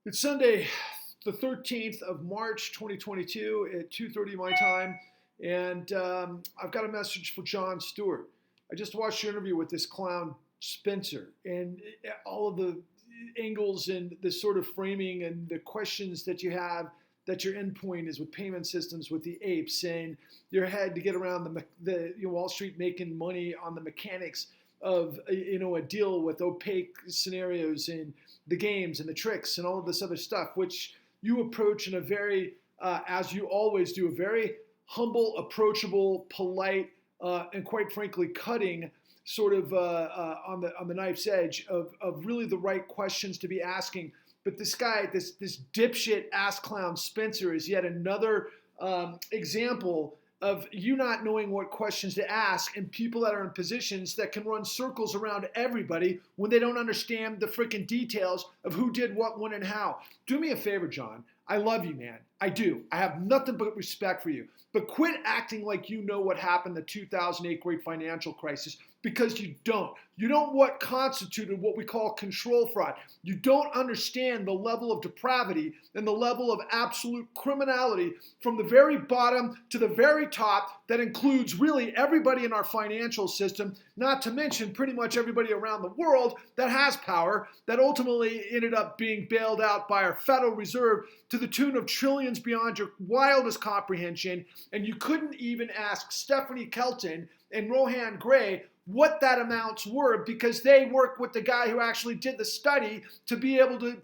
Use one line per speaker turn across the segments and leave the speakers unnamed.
It's Sunday, the 13th of March, 2022 at 2:30 my time, and I've got a message for Jon Stewart. I just watched your interview with this clown Spencer, and all of the angles and the sort of framing and the questions that you have. That your endpoint is with payment systems with the apes, and your head to get around the Wall Street making money on the mechanics of a deal with opaque scenarios and the games and the tricks and all of this other stuff, which you approach in a very, as you always do, a very humble, approachable, polite, and quite frankly, cutting sort of on the knife's edge of really the right questions to be asking. But this guy, this dipshit ass clown Spencer, is yet another example of you not knowing what questions to ask, and people that are in positions that can run circles around everybody when they don't understand the freaking details of who did what, when, and how. Do me a favor, Jon. I love you, man. I do. I have nothing but respect for you. But quit acting like you know what happened in the 2008 great financial crisis, because you don't. You don't what constituted what we call control fraud. You don't understand the level of depravity and the level of absolute criminality from the very bottom to the very top that includes really everybody in our financial system, not to mention pretty much everybody around the world that has power, that ultimately ended up being bailed out by our Federal Reserve to the tune of trillions beyond your wildest comprehension. And you couldn't even ask Stephanie Kelton and Rohan Gray what that amounts were, because they work with the guy who actually did the study to be able to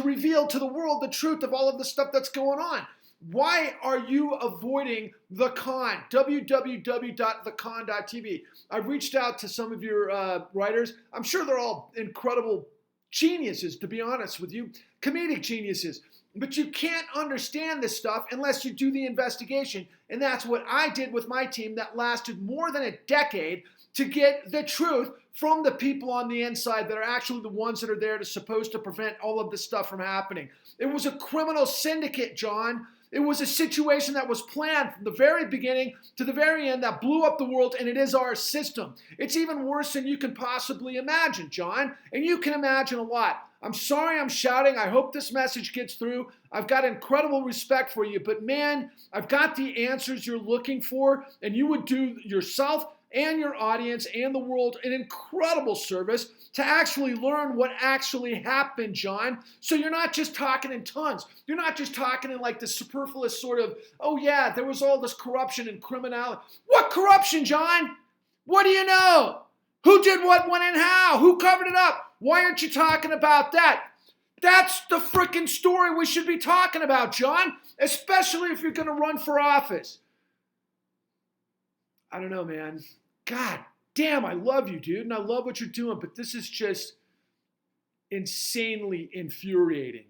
reveal to the world the truth of all of the stuff that's going on. Why are you avoiding The Con? www.thecon.tv. I've reached out to some of your writers. I'm sure they're all incredible geniuses, to be honest with you, comedic geniuses. But you can't understand this stuff unless you do the investigation. And that's what I did with my team that lasted more than a decade to get the truth from the people on the inside that are actually the ones that are there to supposed to prevent all of this stuff from happening. It was a criminal syndicate, Jon. It was a situation that was planned from the very beginning to the very end that blew up the world, and it is our system. It's even worse than you can possibly imagine, Jon, and you can imagine a lot. I'm sorry I'm shouting. I hope this message gets through. I've got incredible respect for you, but man, I've got the answers you're looking for, and you would do yourself and your audience and the world an incredible service to actually learn what actually happened, Jon. So you're not just talking in tons. You're not just talking in like the superfluous sort of, oh yeah, there was all this corruption and criminality. What corruption, Jon? What do you know? Who did what, when, and how? Who covered it up? Why aren't you talking about that? That's the freaking story we should be talking about, Jon, especially if you're going to run for office. I don't know, man. God damn, I love you, dude, and I love what you're doing, but this is just insanely infuriating.